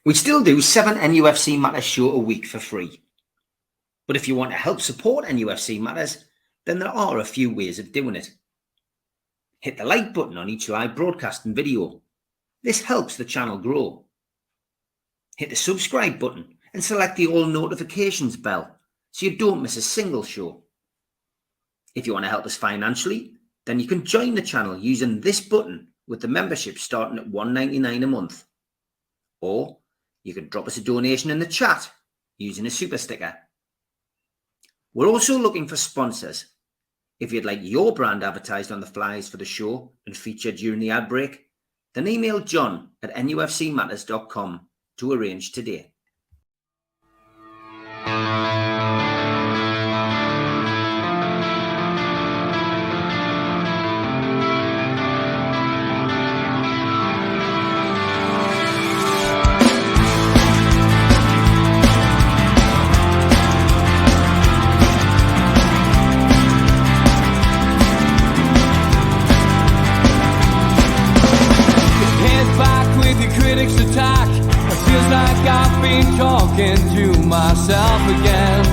We still do 7 NUFC Matters show a week for free. But if you want to help support NUFC Matters, then there are a few ways of doing it. Hit the like button on each live broadcast and video. This helps the channel grow. Hit the subscribe button and select the all notifications bell so you don't miss a single show. If you want to help us financially, then you can join the channel using this button with the membership starting at $1.99 a month. Or you can drop us a donation in the chat using a super sticker. We're also looking for sponsors. If you'd like your brand advertised on the flyers for the show and featured during the ad break, then email John at nufcmatters.com to arrange today. Talking to myself again,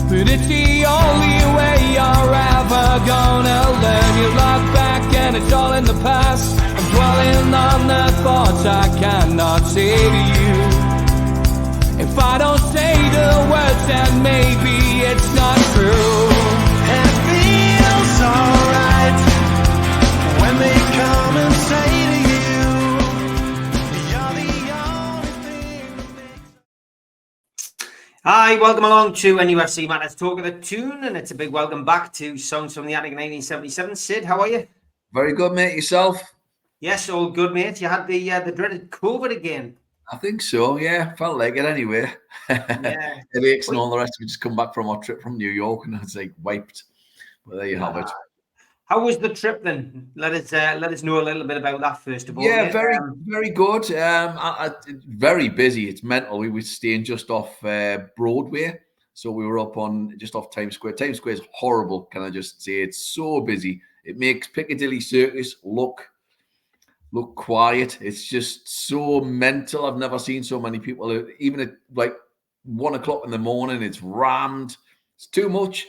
but it's the only way you're ever gonna learn. You look back and it's all in the past. I'm dwelling on the thoughts I cannot say to you. If I don't say the words, then maybe it's not true. And it feels alright when they come and say to you, Hi, welcome along to NUFC Matters Talk of the Toon, and it's a big welcome back to Songs from the Attic 1977. Sid, how are you? Very good, mate. Yourself? Yes, all good, mate. You had the dreaded COVID again. I think so, yeah. Felt like it anyway. Yeah. Headaches and all the rest. We just come back from our trip from New York and it's like wiped. But there you have it. How was the trip then? Let us know a little bit about that first of all. Yeah, very good. Very busy. It's mental. We were staying just off Broadway, so we were up on just off Times Square. Times Square is horrible. Can I just say it's so busy? It makes Piccadilly Circus look quiet. It's just so mental. I've never seen so many people. Even at like 1 o'clock in the morning, it's rammed. It's too much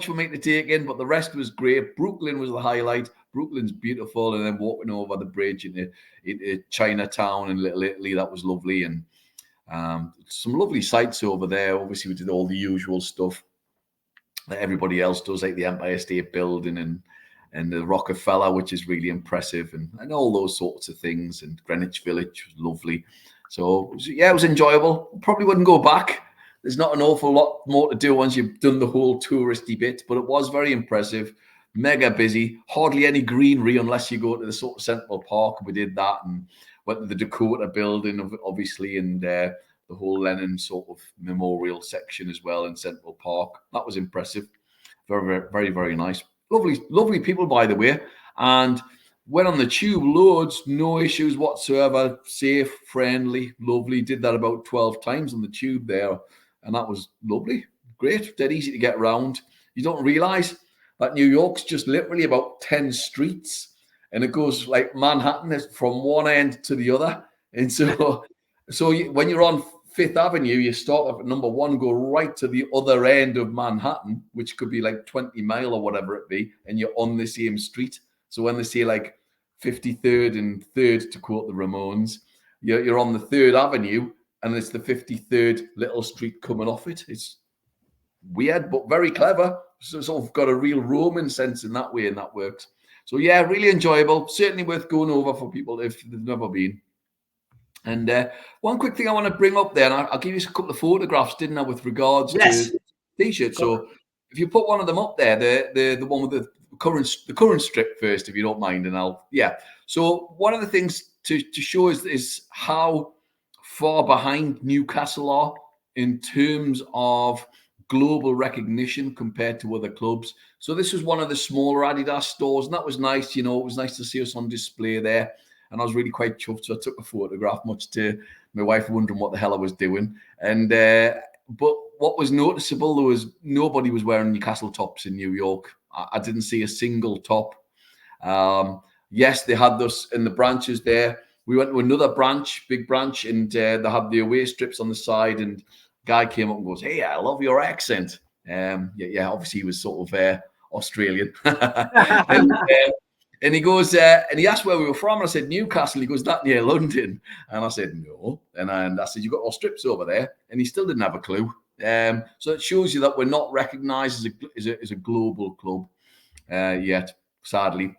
for me to take in, but the rest was great. Brooklyn was the highlight. Brooklyn's beautiful, and then walking over the bridge into Chinatown and Little Italy, that was lovely, and some lovely sights over there. Obviously, we did all the usual stuff that everybody else does, like the Empire State Building and the Rockefeller, which is really impressive, and all those sorts of things, and Greenwich Village was lovely. So, yeah, it was enjoyable. Probably wouldn't go back. There's not an awful lot more to do once you've done the whole touristy bit, but it was very impressive, mega busy, hardly any greenery unless you go to the sort of Central Park. We did that and went to the Dakota building, obviously, and the whole Lenin sort of memorial section as well in Central Park. That was impressive. Very, very, very nice. Lovely people, by the way. And went on the tube loads, no issues whatsoever, safe, friendly, lovely. Did that about 12 times on the tube there. And that was lovely, great, dead easy to get around. You don't realize that New York's just literally about 10 streets, and it goes like Manhattan is from one end to the other. And so when you're on Fifth Avenue, you start off at number 1, go right to the other end of Manhattan, which could be like 20 miles or whatever it be, and you're on the same street. So when they say like 53rd and 3rd, to quote the Ramones, you're on the 3rd Avenue, and it's the 53rd little street coming off it. It's weird, but very clever. So it's sort of got a real Roman sense in that way, and that works. So, yeah, really enjoyable. Certainly worth going over for people if they've never been. And one quick thing I want to bring up there, and I'll give you a couple of photographs, didn't I, with regards to T-shirts. So if you put one of them up there, the one with the current strip first, if you don't mind, and So one of the things to show is how far behind Newcastle are in terms of global recognition compared to other clubs. So this was one of the smaller Adidas stores, and that was nice. It was nice to see us on display there, and I was really quite chuffed. So I took a photograph, much to my wife wondering what the hell I was doing. And but what was noticeable, nobody was wearing Newcastle tops in New York. I didn't see a single top. Yes, they had those in the branches there. we went to another branch, big branch, and they had the away strips on the side. And guy came up and goes, "Hey, I love your accent." Obviously he was sort of Australian. And he goes, and he asked where we were from. And I said, Newcastle. He goes, that near London. And I said, no. And I said, you got all strips over there. And he still didn't have a clue. So it shows you that we're not recognised as a global club yet, sadly.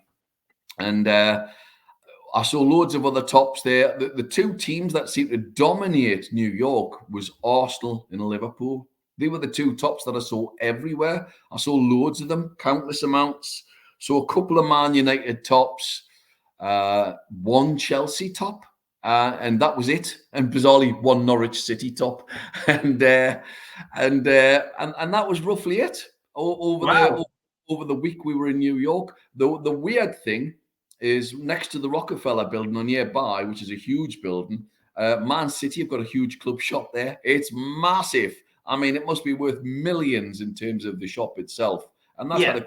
And I saw loads of other tops there. The two teams that seemed to dominate New York was Arsenal and Liverpool. They were the two tops that I saw everywhere. I saw loads of them, countless amounts. So a couple of Man United tops, one Chelsea top, and that was it. And bizarrely, one Norwich City top, and that was roughly it over the week we were in New York. The weird thing is next to the Rockefeller building on nearby, which is a huge building, Man City have got a huge club shop there. It's massive. I mean, it must be worth millions in terms of the shop itself, and that had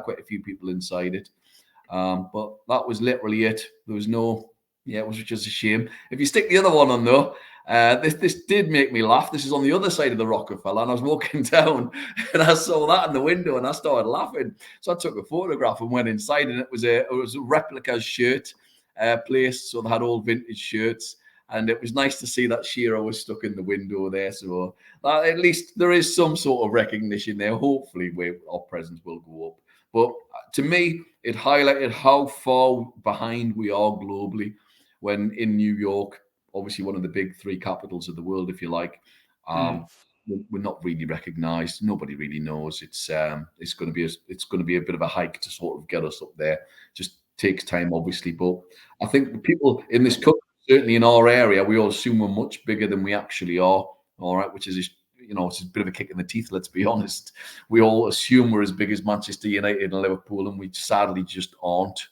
quite a few people inside it. But that was literally it. There was no, it was just a shame. If you stick the other one on though, this did make me laugh. This is on the other side of the Rockefeller, and I was walking down and I saw that in the window and I started laughing. So I took a photograph and went inside, and it was a replica shirt place. So they had old vintage shirts. And it was nice to see that Shearer was stuck in the window there. So at least there is some sort of recognition there. Hopefully our presence will go up. But to me, it highlighted how far behind we are globally when in New York, obviously one of the big three capitals of the world, if you like, we're not really recognised. Nobody really knows. It's going to be a bit of a hike to sort of get us up there. Just takes time, obviously. But I think the people in this country, certainly in our area, we all assume we're much bigger than we actually are. All right, which is, it's a bit of a kick in the teeth, let's be honest. We all assume we're as big as Manchester United and Liverpool, and we sadly just aren't.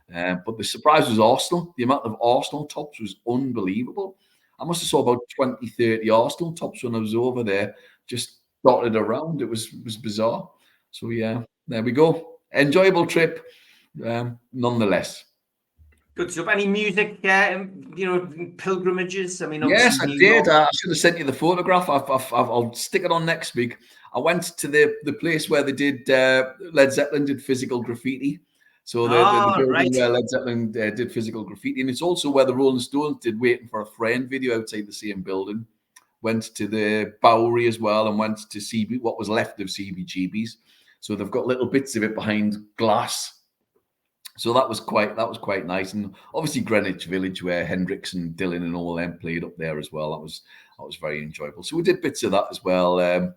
But the surprise was Arsenal. The amount of Arsenal tops was unbelievable. I must have saw about 20, 30 Arsenal tops when I was over there, just dotted around. It was bizarre. So, yeah, there we go. Enjoyable trip, nonetheless. Good stuff. Any music, pilgrimages? I mean, yes, I did. I should have sent you the photograph. I'll stick it on next week. I went to the place where they did Led Zeppelin did physical graffiti. So the building where Led Zeppelin did physical graffiti, and it's also where the Rolling Stones did "Waiting for a Friend" video outside the same building. Went to the Bowery as well, and went to what was left of CBGB's. So they've got little bits of it behind glass. So that was quite nice, and obviously Greenwich Village, where Hendrix and Dylan and all them played up there as well. That was very enjoyable. So we did bits of that as well.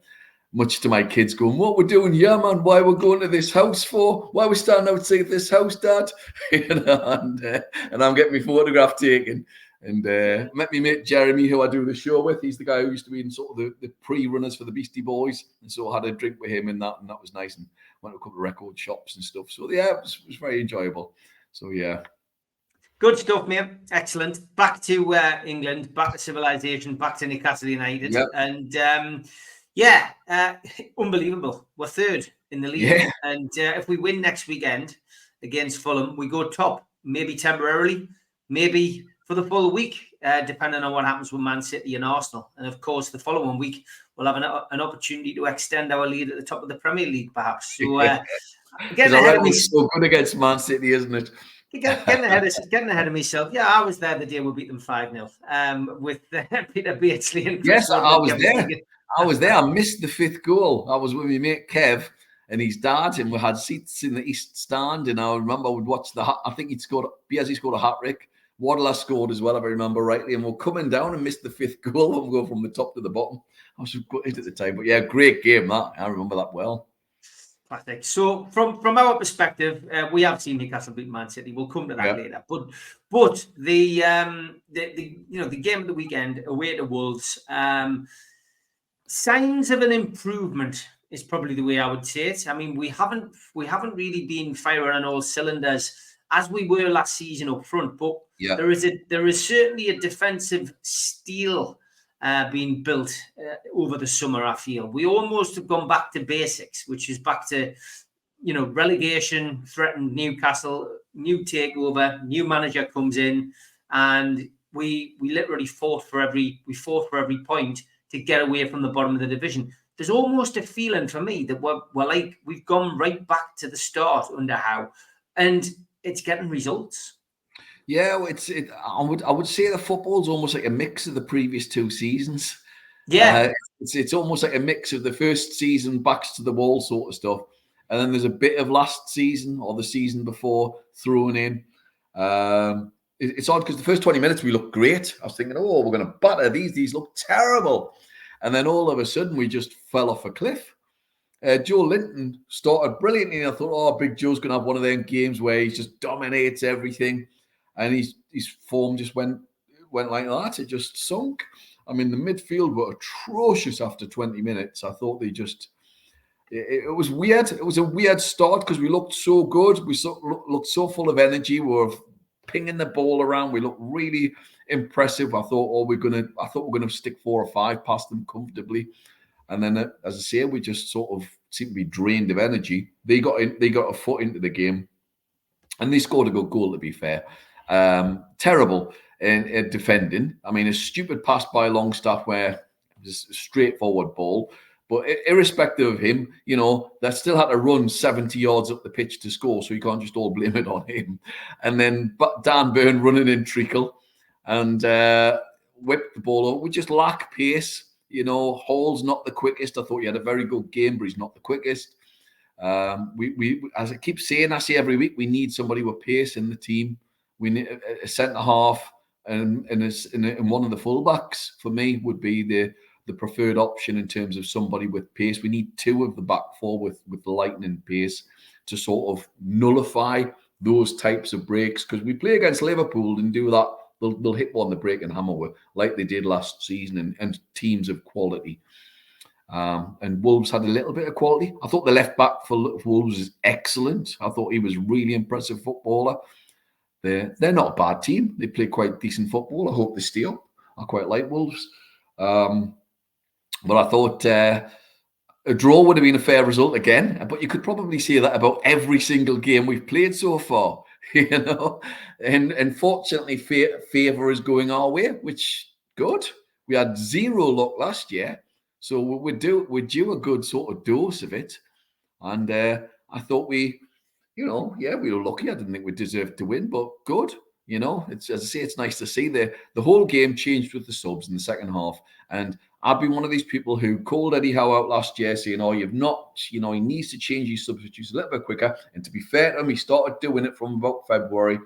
Much to my kids going, "What we're doing here, man? Why we're going to this house for? Why we're standing outside this house, Dad?" And I'm getting my photograph taken. And met me mate Jeremy, who I do the show with. He's the guy who used to be in sort of the pre-runners for the Beastie Boys, and so I had a drink with him and that was nice. And went to a couple of record shops and stuff. So yeah, it was very enjoyable. So yeah. Good stuff, mate. Excellent. Back to England, back to civilization, back to Newcastle United. Yep. And unbelievable. We're third in the league. Yeah. And if we win next weekend against Fulham, we go top, maybe temporarily, maybe for the full week, depending on what happens with Man City and Arsenal. And of course, the following week, we'll have an opportunity to extend our lead at the top of the Premier League, perhaps. So, getting ahead of myself. So good against Man City, isn't it? Getting ahead of myself. Yeah, I was there the day we beat them 5-0 with Peter Beardsley and Chris. Yes, I was there. I missed the fifth goal. I was with my mate Kev and his dad, and we had seats in the East Stand. And I remember I would watch I think he scored a hat-trick. Waddler scored as well, if I remember rightly, and we're coming down and missed the fifth goal and we'll go from the top to the bottom. I was gutted at the time, but yeah, great game that. I remember that well. Fantastic. So from our perspective, we have seen Newcastle beat Man City. We'll come to that later. But the game of the weekend away to Wolves, signs of an improvement is probably the way I would say it. I mean, we haven't really been firing on all cylinders as we were last season up front, but there is certainly a defensive steel being built over the summer. I feel we almost have gone back to basics, which is back to relegation threatened Newcastle, new takeover, new manager comes in, and we literally fought for every point to get away from the bottom of the division. There's almost a feeling for me that we're like we've gone right back to the start under Howe, and it's getting results. Yeah, I would say the football's almost like a mix of the previous 2 seasons. Yeah, it's almost like a mix of the first season, backs to the wall sort of stuff, and then there's a bit of last season or the season before thrown in. It's odd because the first 20 minutes we looked great. I was thinking, oh, we're going to batter these. These look terrible. And then all of a sudden we just fell off a cliff. Joe Linton started brilliantly. And I thought, oh, Big Joe's going to have one of them games where he just dominates everything. And his form just went like that. It just sunk. I mean, the midfield were atrocious after 20 minutes. I thought they just... It was weird. It was a weird start because we looked so good. We looked so full of energy. We were pinging the ball around. We looked really impressive. I thought, we're gonna stick 4 or 5 past them comfortably. And then, as I say, we just sort of seemed to be drained of energy. They got a foot into the game, and they scored a good goal. To be fair, terrible in defending. I mean, a stupid pass by Longstaff where it was a straightforward ball. But irrespective of him, they still had to run 70 yards up the pitch to score, so you can't just all blame it on him. And then Dan Burn running in treacle and whipped the ball over. We just lack pace. Hall's not the quickest. I thought he had a very good game, but he's not the quickest. We as I keep saying, I say every week, we need somebody with pace in the team. We need a centre half and one of the fullbacks for me would be the preferred option in terms of somebody with pace. We need 2 of the back 4 with lightning pace to sort of nullify those types of breaks. Because we play against Liverpool and do that, they'll hit one the break and hammer with, like they did last season, and teams of quality. And Wolves had a little bit of quality. I thought the left back for Wolves is excellent. I thought he was really impressive footballer. They're not a bad team. They play quite decent football. I hope they stay up. I quite like Wolves. But I thought a draw would have been a fair result again. But you could probably say that about every single game we've played so far, And fortunately, favour is going our way, which good. We had 0 luck last year, so we're due a good sort of dose of it. And I thought we were lucky. I didn't think we deserved to win, but good. It's, as I say, it's nice to see the whole game changed with the subs in the second half. And I've been one of these people who called Eddie Howe out last year saying, you've not, he needs to change his substitutes a little bit quicker. And to be fair to him, he started doing it from about February.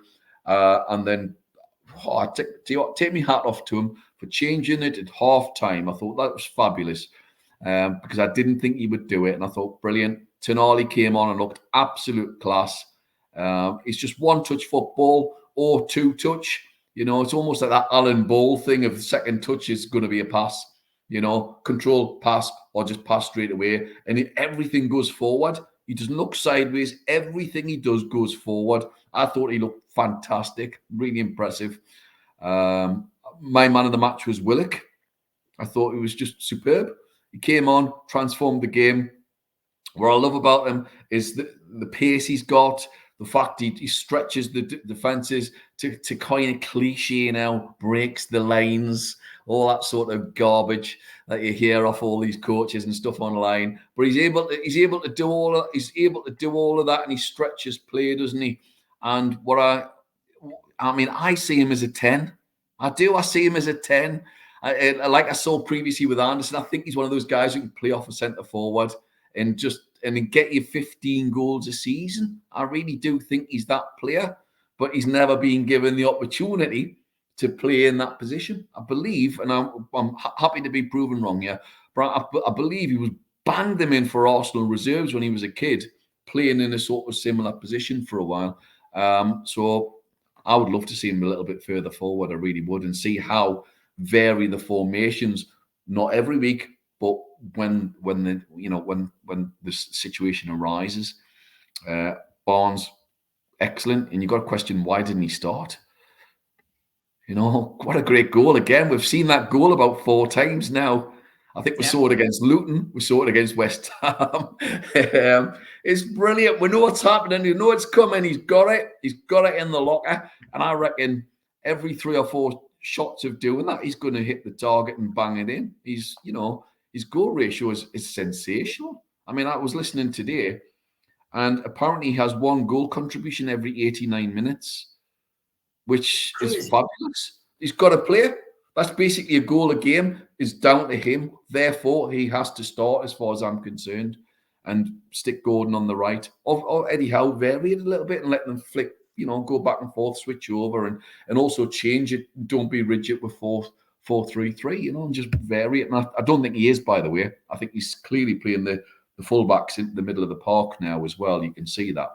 And then take my hat off to him for changing it at half time. I thought that was fabulous because I didn't think he would do it. And I thought, brilliant. Tonali came on and looked absolute class. It's just one-touch football or two-touch. It's almost like that Alan Ball thing of the second touch is going to be a pass. Control pass or just pass straight away. And everything goes forward. He doesn't look sideways. Everything he does goes forward. I thought he looked fantastic. Really impressive. My man of the match was Willock. I thought he was just superb. He came on, transformed the game. What I love about him is the pace he's got, the fact he stretches the defenses to kind of cliche now, breaks the lines, all that sort of garbage that you hear off all these coaches and stuff online. But he's able to do all of that, and he stretches play, doesn't he? And I see him as a 10. I do. I see him as a 10. Like I saw previously with Anderson, I think he's one of those guys who can play off a centre forward and then get you 15 goals a season. I really do think he's that player, but he's never been given the opportunity to play in that position. I believe, and I'm happy to be proven wrong here, but I believe he was banged them in for Arsenal reserves when he was a kid, playing in a sort of similar position for a while. So I would love to see him a little bit further forward. I really would, and see how vary the formations, not every week, but when the situation arises. Barnes, excellent. And you've got to question, why didn't he start? What a great goal again. We've seen that goal about 4 times now. I think we saw it against Luton. We saw it against West Ham. It's brilliant. We know what's happening. We know it's coming. He's got it. He's got it in the locker. And I reckon every 3 or 4 shots of doing that, he's going to hit the target and bang it in. His goal ratio is sensational. I mean, I was listening today, and apparently he has 1 goal contribution every 89 minutes, which is fabulous. He's got to play. That's basically a goal a game. Is down to him. Therefore, he has to start, as far as I'm concerned, and stick Gordon on the right. Or Eddie Howe vary it a little bit and let them flick, go back and forth, switch over, and also change it. Don't be rigid with 4-3-3, and just vary it. And I don't think he is, by the way. I think he's clearly playing the fullbacks into the middle of the park now as well. You can see that.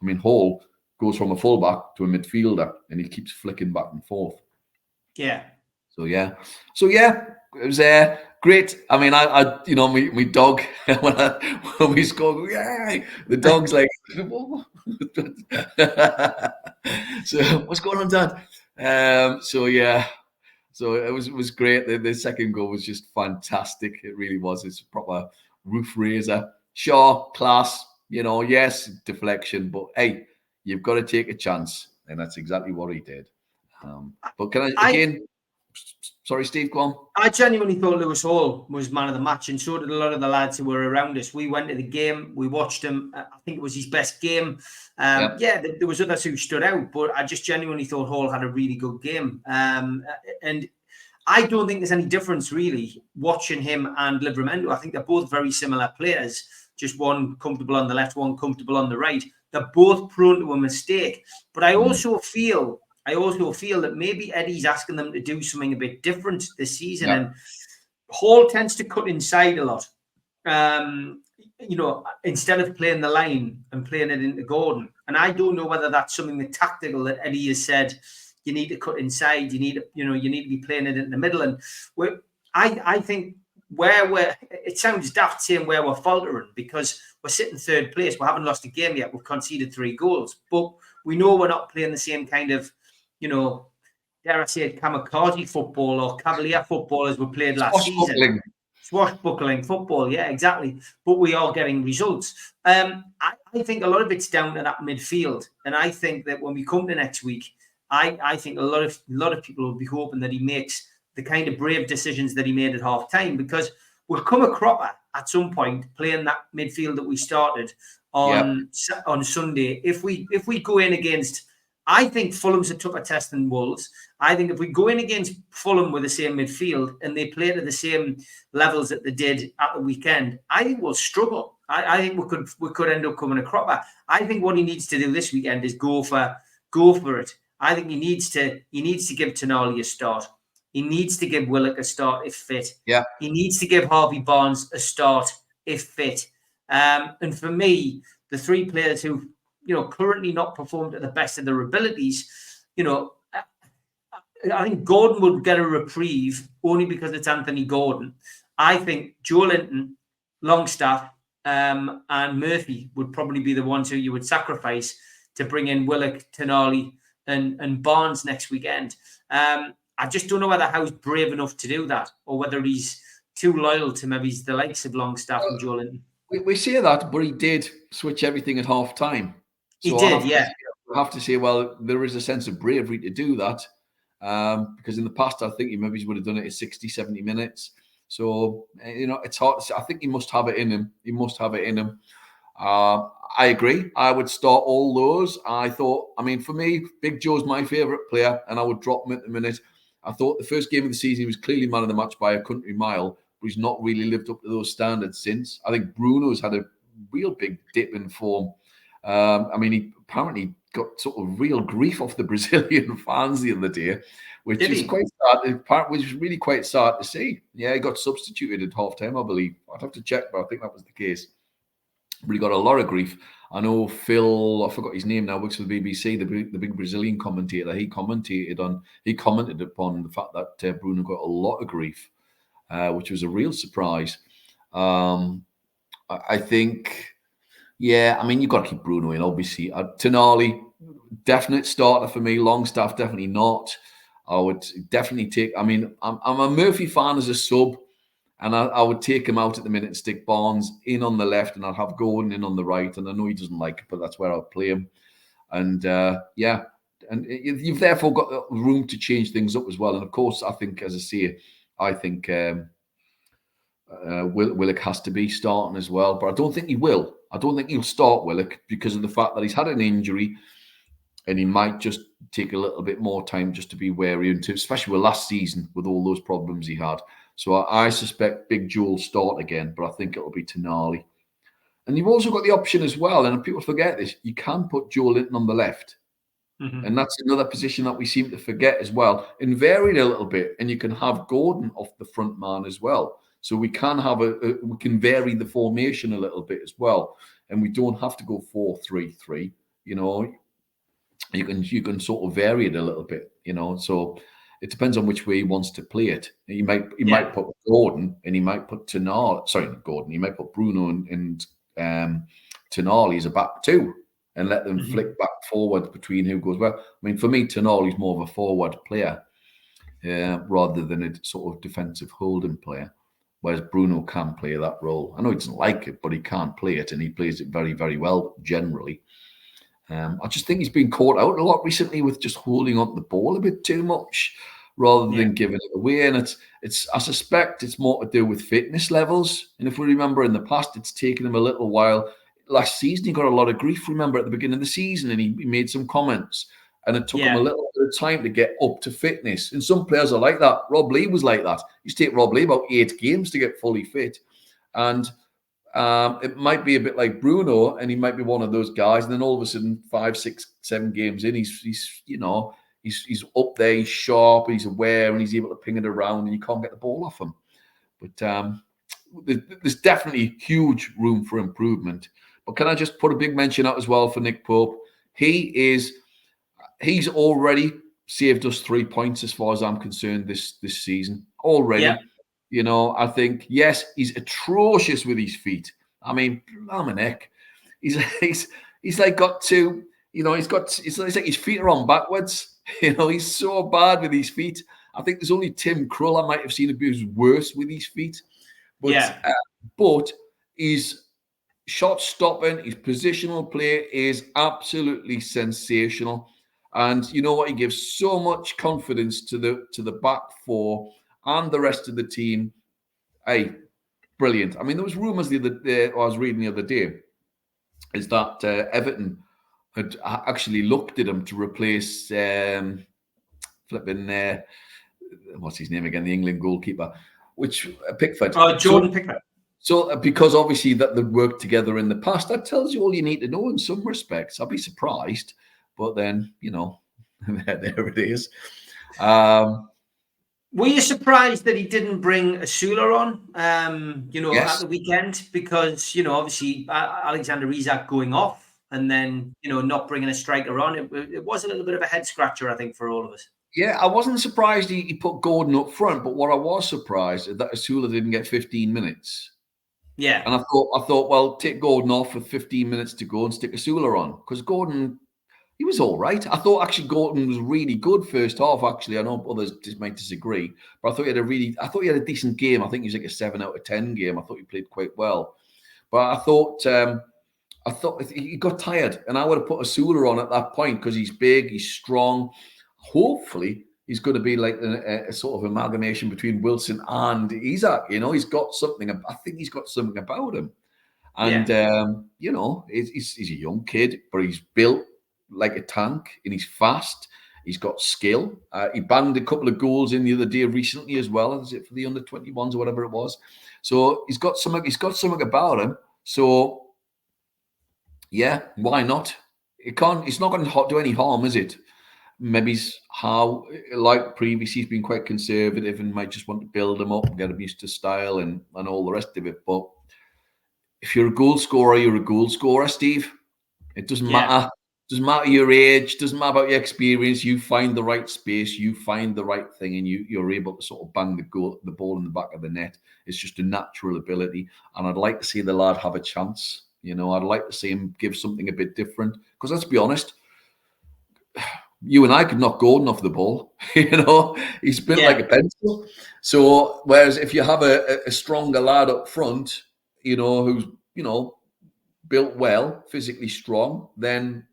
I mean, Hall goes from a fullback to a midfielder, and he keeps flicking back and forth. Yeah. So yeah, it was great. I mean, my dog when we scored, yeah, the dog's like, so what's going on, Dad? So it was great. The second goal was just fantastic. It really was. It's a proper roof raiser. Sure, class. Yes, deflection, but hey, you've got to take a chance, and that's exactly what he did. But can I again? Sorry, Steve, go on. I genuinely thought Lewis Hall was man of the match, and so did a lot of the lads who were around us. We went to the game, we watched him. I think it was his best game. Yeah, there was others who stood out, but I just genuinely thought Hall had a really good game. And I don't think there's any difference really watching him and Livramento. I think they're both very similar players, just one comfortable on the left, one comfortable on the right. They're both prone to a mistake. But I also feel that maybe Eddie's asking them to do something a bit different this season. And Hall tends to cut inside a lot. Instead of playing the line and playing it into Gordon. And I don't know whether that's something tactical that Eddie has said, you need to cut inside, you need to be playing it in the middle. And I think it sounds daft saying where we're faltering, because we're sitting third place. We haven't lost a game yet. We've conceded 3 goals. But we know we're not playing the same kind of, dare I say it, kamikaze football or cavalier football as we played last season. Swashbuckling football, yeah, exactly. But we are getting results. I think a lot of it's down to that midfield. And I think that when we come to next week, I think a lot of people will be hoping that he makes the kind of brave decisions that he made at half time, because we'll come a cropper at some point playing that midfield that we started on Sunday. If we go in against, I think Fulham's a tougher test than Wolves. I think if we go in against Fulham with the same midfield and they play to the same levels that they did at the weekend, I think we'll struggle. I think we could end up coming a cropper. I think what he needs to do this weekend is go for it. I think he needs to give Tonali a start. He needs to give Willock a start if fit. Yeah. He needs to give Harvey Barnes a start if fit. And for me, the 3 players who currently not performed at the best of their abilities, I think Gordon would get a reprieve only because it's Anthony Gordon. I think Joe Linton, Longstaff, and Murphy would probably be the ones who you would sacrifice to bring in Willock, Tonali, and Barnes next weekend. I just don't know whether Howe's brave enough to do that, or whether he's too loyal to maybe the likes of Longstaff and Joe Linton. We say that, but he did switch everything at half time. So he did, yeah. I have to say, well, there is a sense of bravery to do that, because in the past, I think he maybe would have done it in 60, 70 minutes. So, it's hard to say. I think he must have it in him. I agree. I would start all those. For me, Big Joe's my favourite player, and I would drop him at the minute. I thought the first game of the season, he was clearly man of the match by a country mile, but he's not really lived up to those standards since. I think Bruno's had a real big dip in form. He apparently got sort of real grief off the Brazilian fans the other day, which is quite sad. Which was really quite sad to see. Yeah, he got substituted at half time, I believe. I'd have to check, but I think that was the case. But he got a lot of grief. I know Phil, I forgot his name now, works for the BBC, the big Brazilian commentator. He commented upon the fact that Bruno got a lot of grief, which was a real surprise. I think, you've got to keep Bruno in, obviously. Tonali, definite starter for me. Longstaff, definitely not. I would definitely take, I'm a Murphy fan as a sub. And I would take him out at the minute and stick Barnes in on the left, and I'd have Gordon in on the right. And I know he doesn't like it, but that's where I'll play him. And And you've therefore got room to change things up as well. And of course, I think, as I say, I think Willock has to be starting as well. But I don't think he will. I don't think he'll start Willock because of the fact that he's had an injury and he might just take a little bit more time just to be wary, especially with last season with all those problems he had. So I suspect Big Joe will start again, but I think it'll be Tonali. And you've also got the option as well, and people forget this, you can put Joe Linton on the left. Mm-hmm. And that's another position that we seem to forget as well, and vary it a little bit. And you can have Gordon off the front man as well. So we can have we can vary the formation a little bit as well. And we don't have to go 4-3-3, you know. You can sort of vary it a little bit, you know. So it depends on which way he wants to play it. He might put Gordon and he might put Tonali. Sorry, not Gordon. He might put Bruno and Tonali as a back two and let them flick back forward between who goes well. I mean, for me, Tonali's more of a forward player rather than a sort of defensive holding player, whereas Bruno can play that role. I know he doesn't like it, but he can play it, and he plays it very, very well generally. I just think he's been caught out a lot recently with just holding on to the ball a bit too much rather than giving it away. And it's I suspect it's more to do with fitness levels. And if we remember in the past, it's taken him a little while. Last season, he got a lot of grief, remember, at the beginning of the season, and he made some comments. And it took him a little bit of time to get up to fitness. And some players are like that. Rob Lee was like that. It used to take Rob Lee about 8 games to get fully fit. And it might be a bit like Bruno, and he might be one of those guys. And then all of a sudden, 5, 6, 7 games in, he's up there, he's sharp, he's aware, and he's able to ping it around, and you can't get the ball off him. But there's definitely huge room for improvement. But can I just put a big mention out as well for Nick Pope? He's already saved us 3 points as far as I'm concerned this season already. Yeah. You know, I think, yes, he's atrocious with his feet. I mean, blimey, he's like got to, you know, it's like his feet are on backwards. You know, he's so bad with his feet. I think there's only Tim Krul I might have seen who's worse with his feet. But, but his shot stopping, his positional play is absolutely sensational. And you know what? He gives so much confidence to the back four and the rest of the team. Hey, brilliant. I mean, there was rumours the other day, I was reading the other day, is that Everton had actually looked at him to replace what's his name again, the England goalkeeper, Pickford. Oh, Jordan Pickford. So because obviously that they've worked together in the past, that tells you all you need to know in some respects. I'll be surprised. But then, you know, there it is. Were you surprised that he didn't bring Asula on, at the weekend? Because, you know, obviously Alexander Isak going off and then, you know, not bringing a striker on. It was a little bit of a head scratcher, I think, for all of us. Yeah, I wasn't surprised he put Gordon up front. But what I was surprised is that Asula didn't get 15 minutes. Yeah. And I thought, well, take Gordon off with 15 minutes to go and stick Asula on. Because Gordon, he was all right. I thought actually Gordon was really good first half. Actually, I know others might disagree, but I thought he had a decent game. I think he was like a 7 out of 10 game. I thought he played quite well, but I thought he got tired, and I would have put Asula on at that point because he's big, he's strong. Hopefully, he's going to be like a sort of amalgamation between Wilson and Isak. You know, he's got something. I think he's got something about him, and you know, he's a young kid, but he's built like a tank, and he's fast. He's got skill. He banged a couple of goals in the other day recently as well. Is it for the under-21s or whatever it was? So he's got something. He's got something about him. So yeah, why not? It's not going to do any harm, is it? Maybe how, like previously, he's been quite conservative and might just want to build him up and get him used to style and all the rest of it. But if you're a goal scorer, you're a goal scorer, Steve. It doesn't matter. Doesn't matter your age, doesn't matter about your experience. You find the right space, you find the right thing, and you're able to sort of bang the ball in the back of the net. It's just a natural ability, and I'd like to see the lad have a chance. You know, I'd like to see him give something a bit different. Because let's be honest, you and I could knock Gordon off the ball. You know, he's built like a pencil. So whereas if you have a stronger lad up front, you know, who's built well, physically strong, then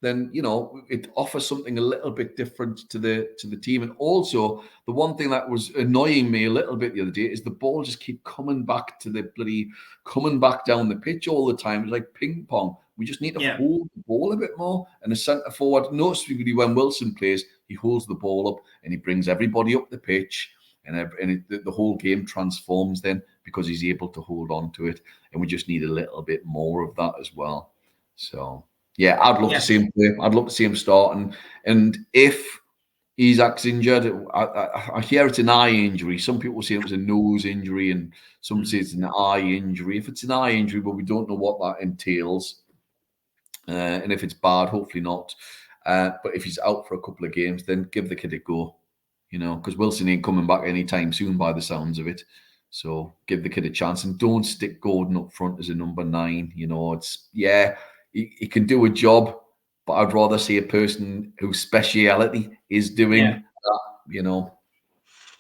then it offers something a little bit different to the team. And also, the one thing that was annoying me a little bit the other day is the ball just keep coming back down the pitch all the time. It's like ping pong. We just need to hold the ball a bit more. And the centre forward, noticeably when Wilson plays, he holds the ball up and he brings everybody up the pitch, and the whole game transforms then because he's able to hold on to it. And we just need a little bit more of that as well. So. Yeah, I'd love to see him play. I'd love to see him start. And if Isak's injured, I hear it's an eye injury. Some people say it was a nose injury, and some say it's an eye injury. If it's an eye injury, but we don't know what that entails, and if it's bad, hopefully not. But if he's out for a couple of games, then give the kid a go. Because Wilson ain't coming back anytime soon, by the sounds of it. So give the kid a chance, and don't stick Gordon up front as a number 9. He can do a job, but I'd rather see a person whose speciality is doing that,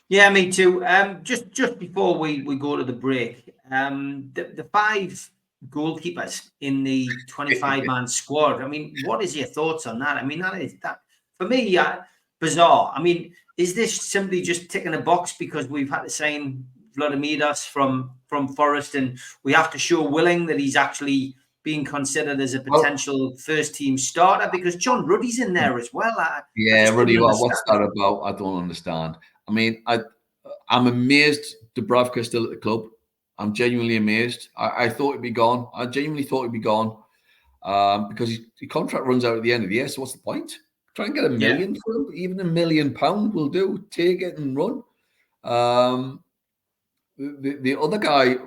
Yeah, me too. Just before we go to the break, the 5 goalkeepers in the 25-man squad. I mean, what is your thoughts on that? I mean, that for me, bizarre. I mean, is this simply just ticking a box because we've had to sign Vladimiras from Forest, and we have to show Willing that he's actually being considered as a potential first-team starter, because John Ruddy's in there as well. Ruddy, what's that about? I don't understand. I mean, I'm amazed Dubravka's still at the club. I'm genuinely amazed. I thought he'd be gone. I genuinely thought he'd be gone because his contract runs out at the end of the year. So what's the point? Try and get $1 million for him. Even £1 million will do. Take it and run. The other guy,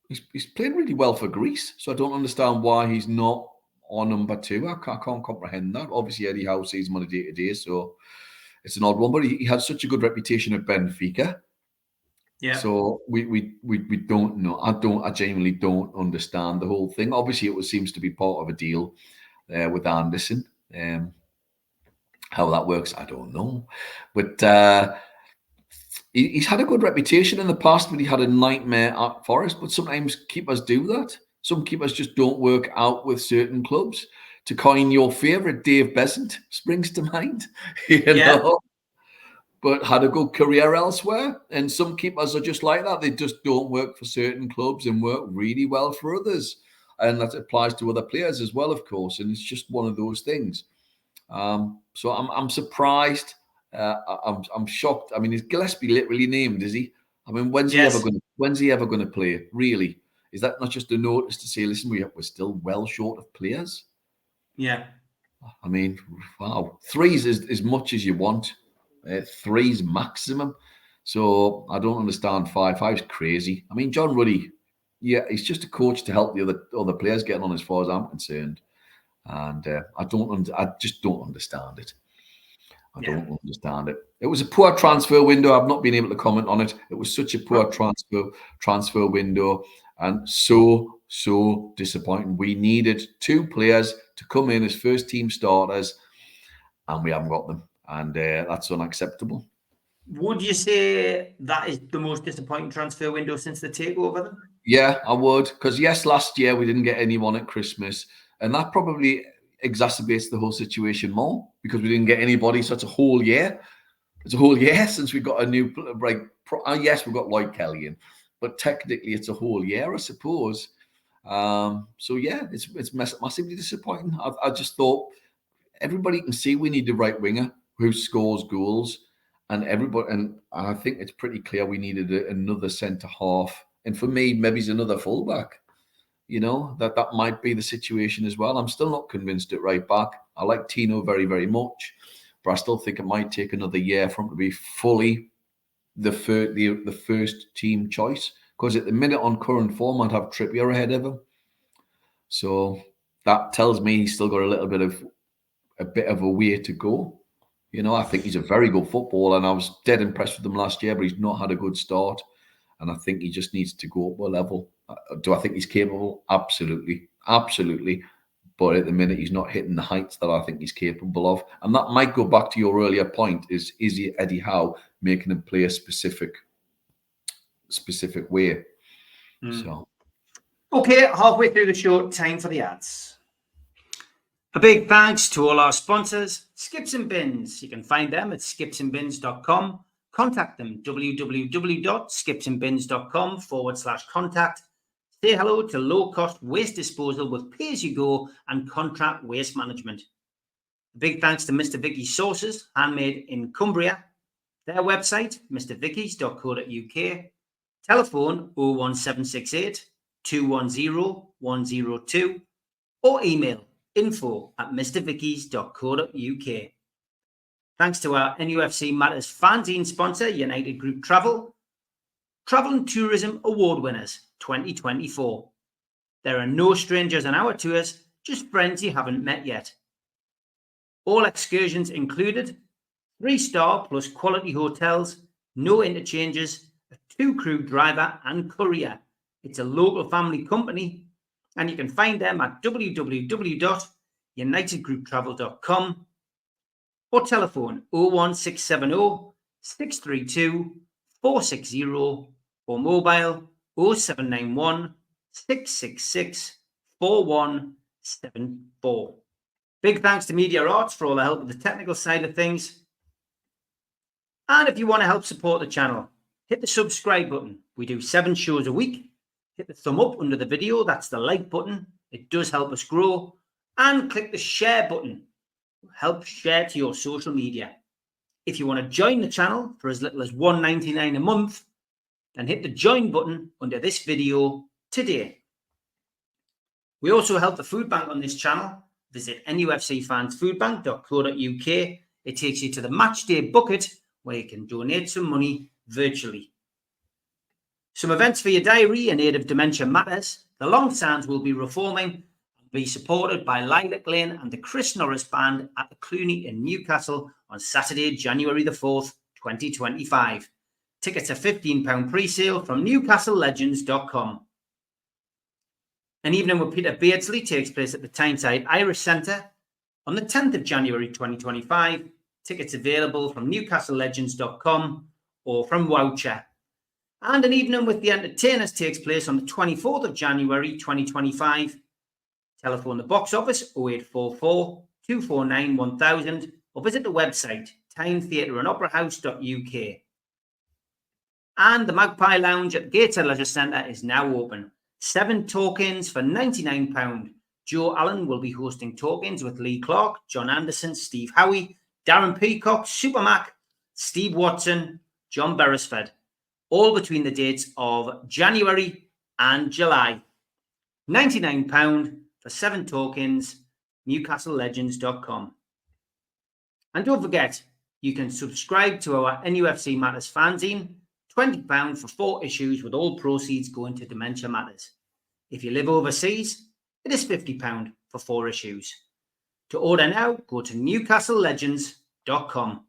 he's playing really well for Greece, so I don't understand why he's not on number 2. I can't comprehend that. Obviously, Eddie Howe sees him on a day-to-day, so it's an odd one. But he had such a good reputation at Benfica. Yeah. So we don't know. I genuinely don't understand the whole thing. Obviously, it seems to be part of a deal with Anderson. How that works, I don't know. But he's had a good reputation in the past, but he had a nightmare at Forest. But sometimes keepers do that. Some keepers just don't work out with certain clubs. To coin your favourite, Dave Besant springs to mind, you know, but had a good career elsewhere. And some keepers are just like that. They just don't work for certain clubs and work really well for others. And that applies to other players as well, of course. And it's just one of those things. So I'm surprised. I'm shocked. I mean, is Gillespie literally named? Is he? I mean, when's he ever going to play? Really? Is that not just a notice to say, listen, we're still well short of players? Yeah. I mean, wow. 3's is as much as you want. 3's maximum. So I don't understand 5. 5's crazy. I mean, John Ruddy, he's just a coach to help the other players getting on, as far as I'm concerned. And I just don't understand it. I don't understand it. It was a poor transfer window. I've not been able to comment on it. It was such a poor transfer window, and so disappointing. We needed 2 players to come in as first team starters, and we haven't got them, and that's unacceptable. Would you say that is the most disappointing transfer window since the takeover then? Yeah, I would, because last year we didn't get anyone at Christmas, and that probably exacerbates the whole situation more because we didn't get anybody. So it's a whole year. It's a whole year since we got a new yes, we've got Lloyd Kelly in, but technically it's a whole year, I suppose. So yeah, it's massively disappointing. I just thought everybody can see we need the right winger who scores goals, and I think it's pretty clear we needed another centre half, and for me, maybe it's another fullback. You know, that might be the situation as well. I'm still not convinced at right back. I like Tino very, very much, but I still think it might take another year for him to be fully the first team choice. Because at the minute, on current form, I'd have Trippier ahead of him. So that tells me he's still got a bit of a way to go. You know, I think he's a very good footballer, and I was dead impressed with him last year, but he's not had a good start. And I think he just needs to go up a level. Do I think he's capable? Absolutely. Absolutely. But at the minute, he's not hitting the heights that I think he's capable of. And that might go back to your earlier point, is he Eddie Howe making him play a specific way? So, okay, halfway through the show, time for the ads. A big thanks to all our sponsors, Skips and Bins. You can find them at skipsandbins.com. Contact them, www.skipsandbins.com/contact. Say hello to low-cost waste disposal with pay-as-you-go and contract waste management. A big thanks to Mr. Vicky's Sauces, handmade in Cumbria. Their website, mrvickies.co.uk. Telephone 01768 210 102 or email info@mrvickies.co.uk. Thanks to our NUFC Matters fanzine sponsor, United Group Travel. Travel and Tourism Award winners 2024. There are no strangers on our tours, just friends you haven't met yet. All excursions included, 3-star plus quality hotels, no interchanges, a 2-crew driver and courier. It's a local family company, and you can find them at www.unitedgrouptravel.com or telephone 01670 632 460 or mobile 0791 666 4174. Big thanks to Media Arts for all the help with the technical side of things. And if you want to help support the channel, hit the subscribe button. We do 7 shows a week. Hit the thumb up under the video. That's the like button. It does help us grow. And click the share button. Help share to your social media. If you want to join the channel for as little as $1.99 a month, then hit the join button under this video today. We also help the food bank on this channel. Visit nufcfansfoodbank.co.uk. It takes you to the matchday bucket where you can donate some money virtually. Some events for your diary in aid of Dementia Matters. The Long Sands will be reforming and be supported by Lilac Lane and the Chris Norris Band at the Clooney in Newcastle on Saturday, January the 4th, 2025. Tickets are £15 pre-sale from newcastlelegends.com. An evening with Peter Beardsley takes place at the Tyneside Irish Centre on the 10th of January 2025. Tickets available from newcastlelegends.com or from Woucher. And an evening with the Entertainers takes place on the 24th of January 2025. Telephone the box office 0844 249 1000 or visit the website tynetheatreandoperahouse.uk. And the Magpie Lounge at the Gateshead Leisure Centre is now open. 7 talk-ins for £99. Joe Allen will be hosting talk-ins with Lee Clark, John Anderson, Steve Howie, Darren Peacock, Supermac, Steve Watson, John Beresford, all between the dates of January and July. £99 for 7 talk-ins, newcastlelegends.com. And don't forget, you can subscribe to our NUFC Matters fanzine, £20 for 4 issues with all proceeds going to Dementia Matters. If you live overseas, it is £50 for 4 issues. To order now, go to newcastlelegends.com.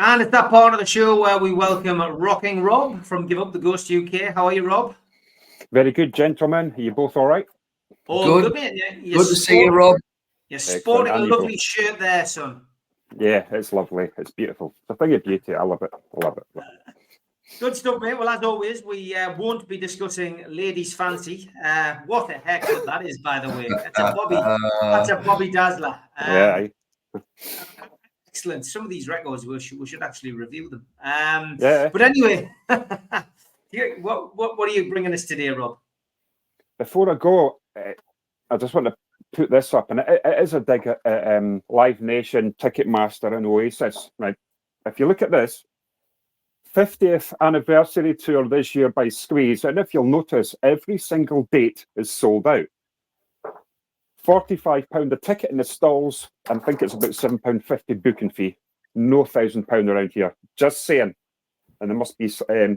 And it's that part of the show where we welcome Rocking Rob from Give Up the Ghost UK. How are you, Rob? Very good, gentlemen. Are you both all right? All good, mate. Good to see you, Rob. You're sporting a lovely shirt there, son. Yeah, it's lovely. It's beautiful. It's a thing of beauty. I love it. I love it. Good stuff, mate. Well, as always, we won't be discussing ladies' fancy. What a haircut that is, by the way. That's a Bobby Dazzler. Yeah. Excellent. Some of these records, we should actually review them. Yeah. But anyway, what are you bringing us today, Rob? Before I go, I just want to put this up, and it is a dig at Live Nation, Ticketmaster, and Oasis. Right? If you look at this, 50th anniversary tour this year by Squeeze, and if you'll notice, every single date is sold out. £45 a ticket in the stalls, and I think it's about £7.50 booking fee. No £1,000 around here. Just saying. And there must be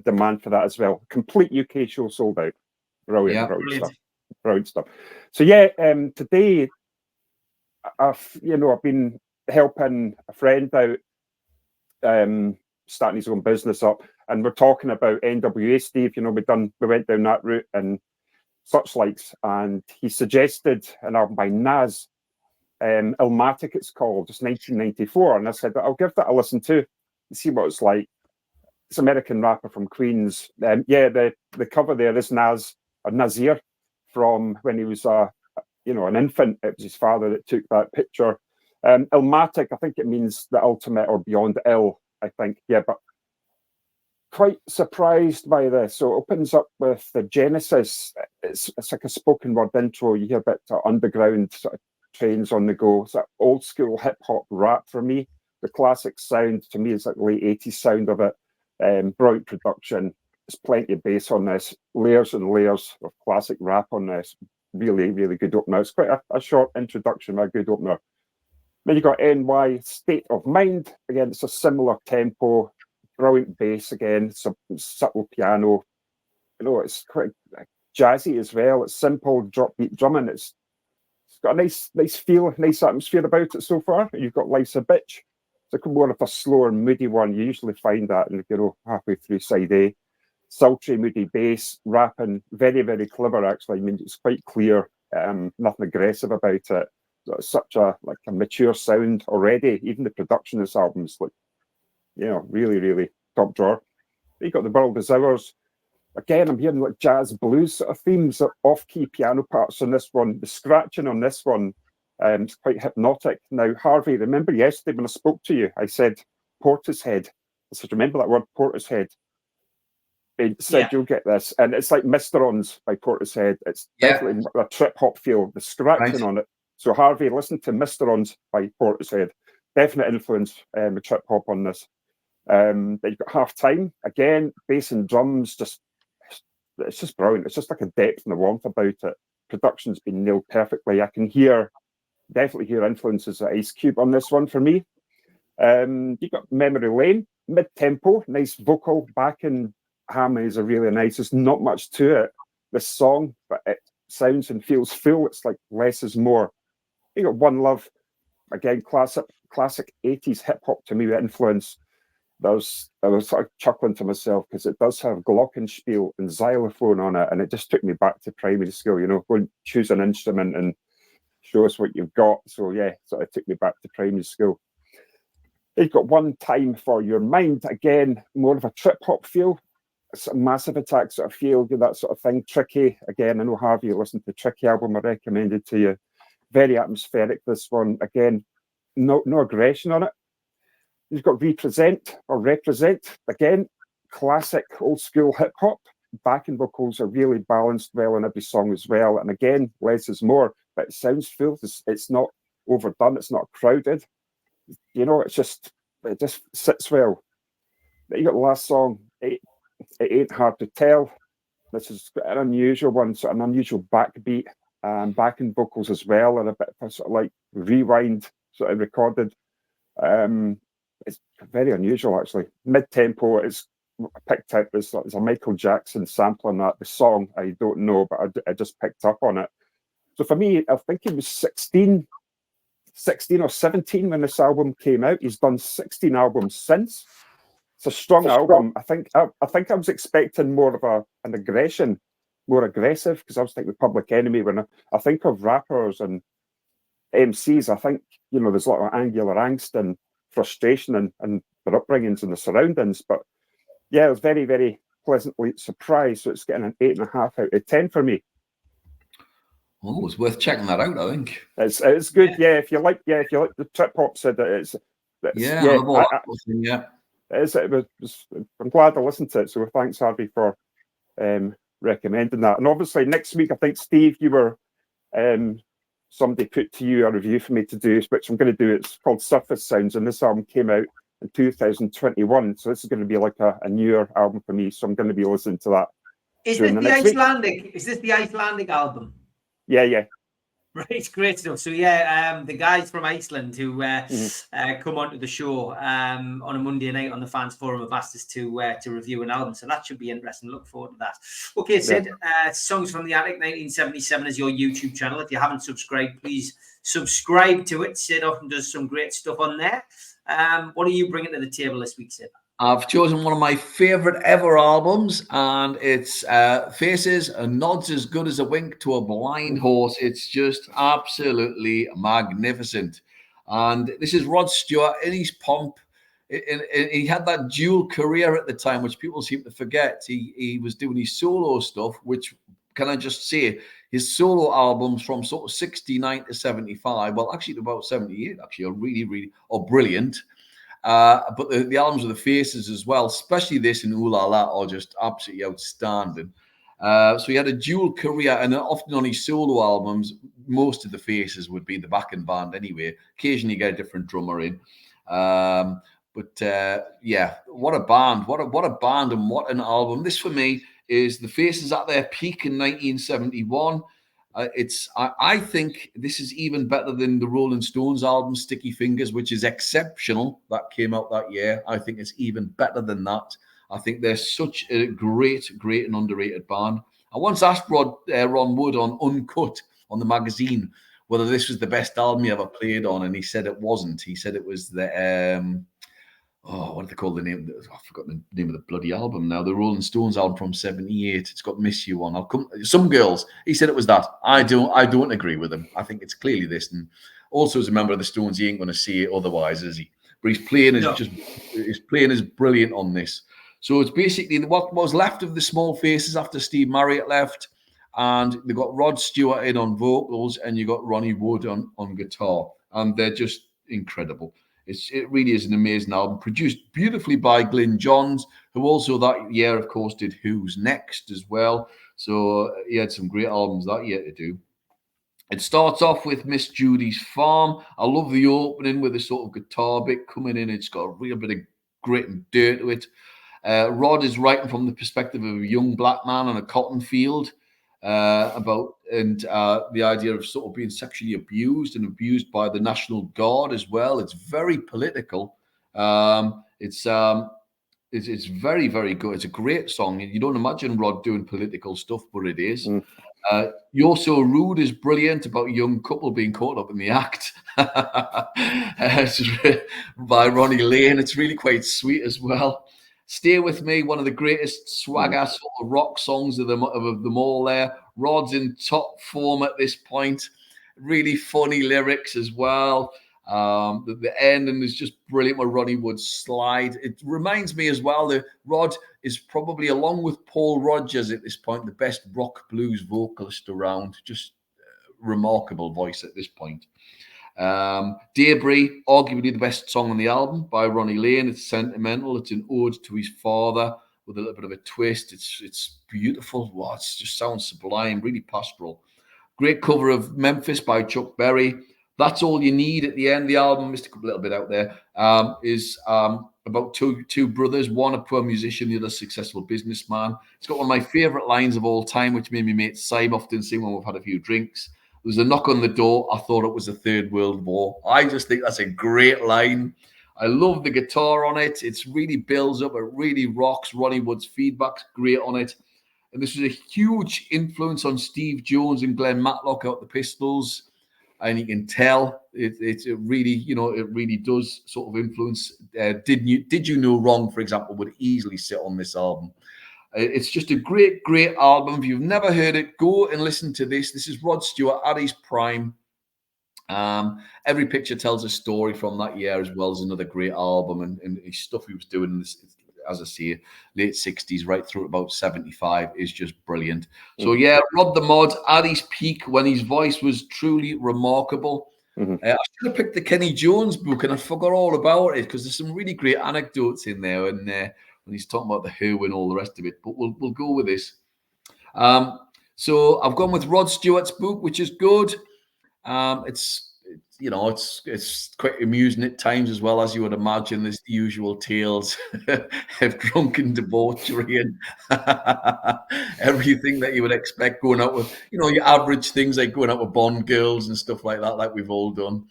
demand for that as well. Complete UK show sold out. Brilliant stuff. Brilliant stuff. So yeah, today I've been helping a friend out, starting his own business up, and we're talking about NWA, Steve. We went down that route and such likes, and he suggested an album by Nas, Illmatic it's called, it's 1994, and I said I'll give that a listen to and see what it's like. It's an American rapper from Queens. The cover there is Nas, or Nasir, from when he was an infant. It was his father that took that picture. Illmatic, I think it means the ultimate or beyond ill, I think. Yeah, but quite surprised by this. So it opens up with the Genesis. It's like a spoken word intro. You hear a bit of underground sort of trains on the go. It's like old school hip hop rap for me. The classic sound to me is like the late 80s sound of it. Brilliant production. There's plenty of bass on this. Layers and layers of classic rap on this. Really, really good opener. It's quite a short introduction, but a good opener. Then you got NY, State of Mind. Again, it's a similar tempo. Brilliant bass again. Some subtle piano. It's quite jazzy as well. It's simple drop beat drumming. It's got a nice feel, nice atmosphere about it so far. You've got Life's a Bitch. It's like more of a slower, moody one. You usually find that in, halfway through side A. Sultry, moody bass, rapping, very, very clever actually. I mean, it's quite clear, nothing aggressive about it. It's such a mature sound already. Even the production of this album is really, really top drawer. You got The World Is Ours. Again, I'm hearing like jazz blues sort of themes, off-key piano parts on this one. The scratching on this one, it's quite hypnotic. Now, Harvey, remember yesterday when I spoke to you, I said Portishead. I said, remember that word, Portishead? It said, You'll get this. And it's like Mysterons by Portishead. It's definitely a trip-hop feel, the scratching on it. So, Harvey, listen to Mysterons by Portishead. Definite influence with trip-hop on this. Then you've got Half Time. Again, bass and drums, it's just brilliant. It's just like a depth and a warmth about it. Production's been nailed perfectly. I can definitely hear influences of Ice Cube on this one for me. You got Memory Lane, mid-tempo, nice vocal backing harmonies are really nice. There's not much to it, this song, but it sounds and feels full. It's like less is more. You got One Love, again, classic 80s hip-hop to me with influence. I was sort of chuckling to myself because it does have glockenspiel and xylophone on it, and it just took me back to primary school. Go and choose an instrument and show us what you've got. So sort of took me back to primary school. You've got One Time for Your Mind. Again, more of a trip hop feel, a Massive Attack sort of feel, that sort of thing. Tricky. Again, I know Harvey, you listened to the Tricky album I recommended to you. Very atmospheric, this one. Again, no aggression on it. You've got Represent. Again, classic old school hip hop. Backing vocals are really balanced well in every song as well. And again, less is more, but it sounds full. It's not overdone. It's not crowded. It just sits well. Then you got the last song, It Ain't Hard to Tell. This is an unusual one, sort of an unusual backbeat, backing vocals as well, and a bit of a sort of like rewind sort of recorded. It's very unusual, actually. Mid-tempo, it's picked out. There's a Michael Jackson sample on that. The song, I don't know, but I just picked up on it. So for me, I think he was 16 or 17 when this album came out. He's done 16 albums since. It's a strong album. I think I was expecting more of an aggression, more aggressive, because I was thinking Public Enemy. When I think of rappers and MCs, I think, there's a lot of angular angst and frustration and their upbringings and the surroundings. But I was very, very pleasantly surprised. So it's getting an 8.5 out of 10 for me. Oh, it's worth checking that out, I think. It's good. Yeah, if you like the trip hop said that I'm glad I listened to it. So thanks, Harvey, for recommending that. And obviously next week, I think, Steve, you were somebody put to you a review for me to do, which I'm going to do. It's called Surface Sounds, and this album came out in 2021. So this is going to be like a newer album for me. So I'm going to be listening to that. Is this the Icelandic? Is this the Icelandic album? Yeah. Right, great stuff. So yeah, the guys from Iceland who come onto the show on a Monday night on the Fans Forum have asked us to review an album, so that should be interesting. Look forward to that. Okay, Sid, Songs from the Attic 1977 is your YouTube channel. If you haven't subscribed, please subscribe to it. Sid often does some great stuff on there. What are you bringing to the table this week, Sid? I've chosen one of my favourite ever albums, and it's Faces and Nods as Good as a Wink to a Blind Horse. It's just absolutely magnificent. And this is Rod Stewart in his pomp. He had that dual career at the time, which people seem to forget. He was doing his solo stuff, which, can I just say, his solo albums from sort of 69 to 75, well, actually about 78, actually, are really brilliant. But the albums of the Faces as well, especially this and Ooh La La, are just absolutely outstanding. So he had a dual career, and often on his solo albums, most of the Faces would be the backing band anyway. Occasionally you get a different drummer in. Yeah, what a band. What a band and what an album. This for me is the Faces at their peak in 1971. I think this is even better than the Rolling Stones album Sticky Fingers, which is exceptional. That came out that year. I think it's even better than that. I think they're such a great and underrated band. I once asked Ron Wood on Uncut on the magazine whether this was the best album he ever played on, and he said it wasn't. He said it was the what do they call the name? I forgot the name of the bloody album now. The Rolling Stones album from '78. It's got "Miss You" on. Some Girls. He said it was that. I don't agree with him. I think it's clearly this. And also, as a member of the Stones, he ain't going to see it otherwise, is he? But his playing is brilliant on this. So it's basically what was left of the Small Faces after Steve Marriott left, and they got Rod Stewart in on vocals, and you got Ronnie Wood on guitar, and they're just incredible. It really is an amazing album, produced beautifully by Glyn Johns, who also that year, of course, did Who's Next as well. So he had some great albums that year to do. It starts off with Miss Judy's Farm. I love the opening with a sort of guitar bit coming in. It's got a real bit of grit and dirt to it. Rod is writing from the perspective of a young black man on a cotton field, the idea of sort of being sexually abused by the National Guard as well. It's very political. It's very, very good. It's a great song. You don't imagine Rod doing political stuff, but it is. You're So Rude is brilliant, about a young couple being caught up in the act. By Ronnie Lane. It's really quite sweet as well. Stay With Me, one of the greatest swagger sort of rock songs of them all there. Rod's in top form at this point. Really funny lyrics as well. The ending is just brilliant with Ronnie Wood's slide. It reminds me as well that Rod is probably, along with Paul Rodgers at this point, the best rock blues vocalist around. Just remarkable voice at this point. Debris, arguably the best song on the album by Ronnie Lane. It's sentimental. It's an ode to his father with a little bit of a twist. It's beautiful. Wow, it just sounds sublime, really pastoral. Great cover of Memphis by Chuck Berry. That's All You Need at the end of the album. Missed a little bit out there. Is about two brothers, one a poor musician, the other a successful businessman. It's got one of my favourite lines of all time, which made me mate Sim often sing when we've had a few drinks. There was a knock on the door. I thought it was the Third World War. I just think that's a great line. I love the guitar on it. It's really builds up. It really rocks. Ronnie Wood's feedback's great on it. And this was a huge influence on Steve Jones and Glenn Matlock out the Pistols. And you can tell it really does sort of influence. Did You Know Wrong, for example, would easily sit on this album. It's just a great album. If you've never heard it, go and listen to this. This is Rod Stewart at his prime. Every Picture Tells a Story from that year as well as another great album, and his stuff he was doing in this, as I say, late 60s right through about 75 is just brilliant. So yeah, Rod the Mod at his peak when his voice was truly remarkable. I should have picked the Kenny Jones book, and I forgot all about it because there's some really great anecdotes in there, and when he's talking about the Who and all the rest of it. But we'll go with this. So I've gone with Rod Stewart's book, which is good. It's it's quite amusing at times as well, as you would imagine. There's the usual tales of drunken debauchery and everything that you would expect going out with, your average things like going out with Bond girls and stuff like that, like we've all done.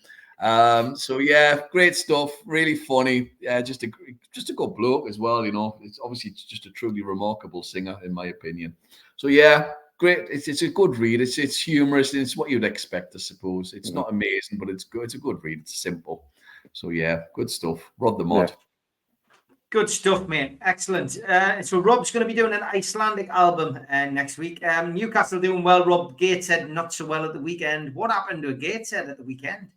So yeah, great stuff. Really funny. Just a good bloke as well. It's obviously just a truly remarkable singer, in my opinion. So yeah. Great. It's a good read. It's humorous. And it's what you'd expect, I suppose. It's not amazing, but it's good. It's a good read. It's simple. So yeah, good stuff. Rod the Mod. Yeah. Good stuff, mate. Excellent. So Rob's going to be doing an Icelandic album next week. Newcastle doing well. Rob Gateshead not so well at the weekend. What happened to Gateshead at the weekend?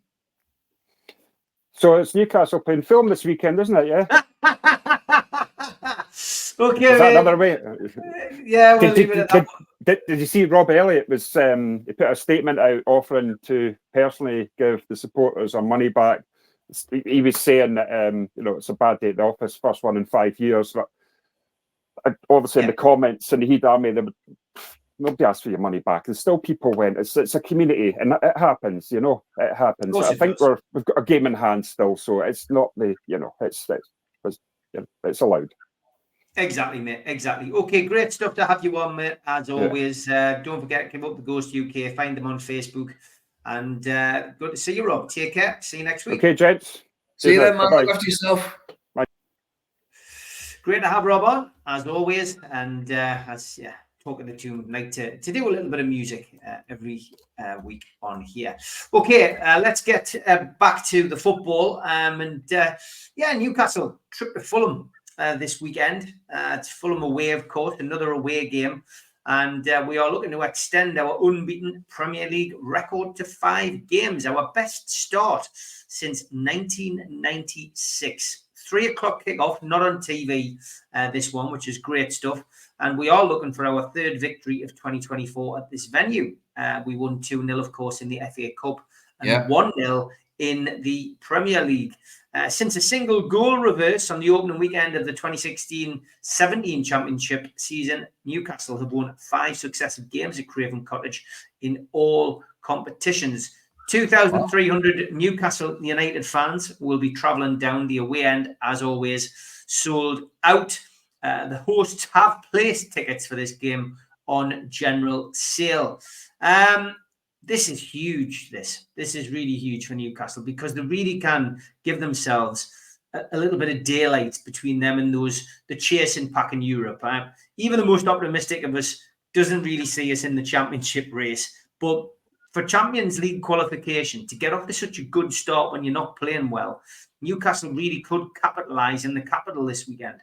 So it's Newcastle playing Fulham this weekend, isn't it? Yeah. Okay. Is that another way? Yeah, we'll leave it at that. Did you see Rob Elliott was he put a statement out offering to personally give the supporters our money back? He was saying that it's a bad day at the office, first one in 5 years. But obviously in the comments in the Heat Army, nobody asked for your money back. And still people went. It's a community, and it happens. It happens. I think we've got a game in hand still, so it's not it's allowed. Exactly, mate. Exactly. Okay, great stuff to have you on, mate. As always, don't forget to give up the Ghost UK. Find them on Facebook. And good to see you, Rob. Take care. See you next week. Okay, gents. See you then, man. Look after yourself. Bye. Great to have Rob on, as always. And talking to Toon, like to do a little bit of music every week on here. Okay, let's get back to the football. Newcastle trip to Fulham this weekend. It's Fulham away, of course, another away game. And we are looking to extend our unbeaten Premier League record to 5 games, our best start since 1996. 3 o'clock kickoff, not on TV, this one, which is great stuff. And we are looking for our 3rd victory of 2024 at this venue. We won 2-0, of course, in the FA Cup and 1-0 in the Premier League. Since a single goal reverse on the opening weekend of the 2016-17 Championship season, Newcastle have won 5 successive games at Craven Cottage in all competitions. 2,300 Newcastle United fans will be travelling down the away end, as always, sold out. The hosts have placed tickets for this game on general sale. This is huge. This is really huge for Newcastle because they really can give themselves a little bit of daylight between them and the chasing pack in Europe. Even the most optimistic of us doesn't really see us in the championship race. But for Champions League qualification, to get off to such a good start when you're not playing well, Newcastle really could capitalise in the capital this weekend.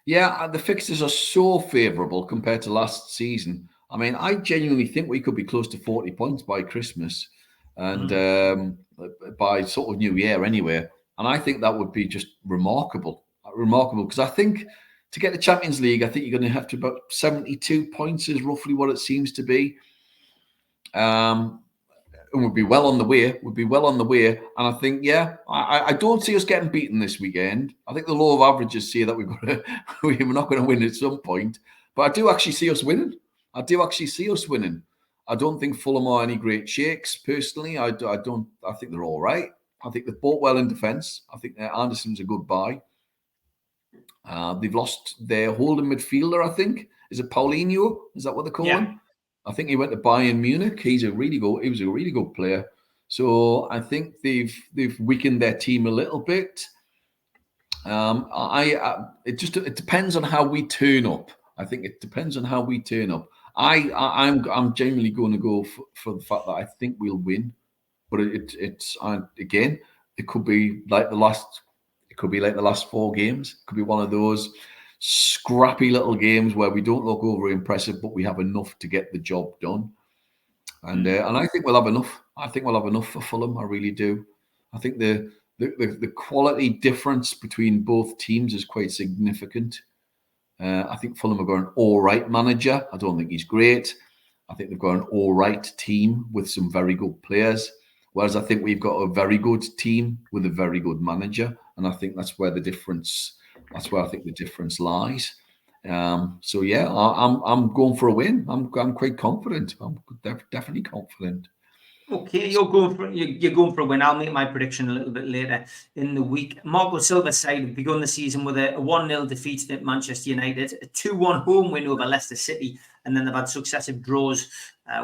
Yeah, the fixtures are so favourable compared to last season. I mean, I genuinely think we could be close to 40 points by Christmas and by sort of New Year anyway. And I think that would be just remarkable. Remarkable, because I think to get the Champions League, I think you're going to have to about 72 points is roughly what it seems to be. And we'll be well on the way. And I think, I don't see us getting beaten this weekend. I think the law of averages say that we're not going to win at some point. But I do actually see us winning. I don't think Fulham are any great shakes, personally. I think they're all right. I think they've bought well in defence. I think Anderson's a good buy. They've lost their holding midfielder, I think. Is it Paulinho? Is that what they call him? I think he went to Bayern Munich. He was a really good player. So I think they've weakened their team a little bit. It depends on how we turn up. I think it depends on how we turn up. I'm genuinely going to go for the fact that I think we'll win, but it could be like the last. It could be like the last 4 games. It could be one of those scrappy little games where we don't look over impressive, but we have enough to get the job done. And I think we'll have enough. I think we'll have enough for Fulham. I really do. I think the quality difference between both teams is quite significant. I think Fulham have got an all right manager. I don't think he's great. I think they've got an all right team with some very good players. Whereas I think we've got a very good team with a very good manager. And I think that's where the difference, I think the difference lies. I'm going for a win. I'm quite confident. I'm definitely confident. Okay, you're going for a win. I'll make my prediction a little bit later in the week. Marco Silva's side have begun the season with a 1-0 defeat at Manchester United, a 2-1 home win over Leicester City, and then they've had successive draws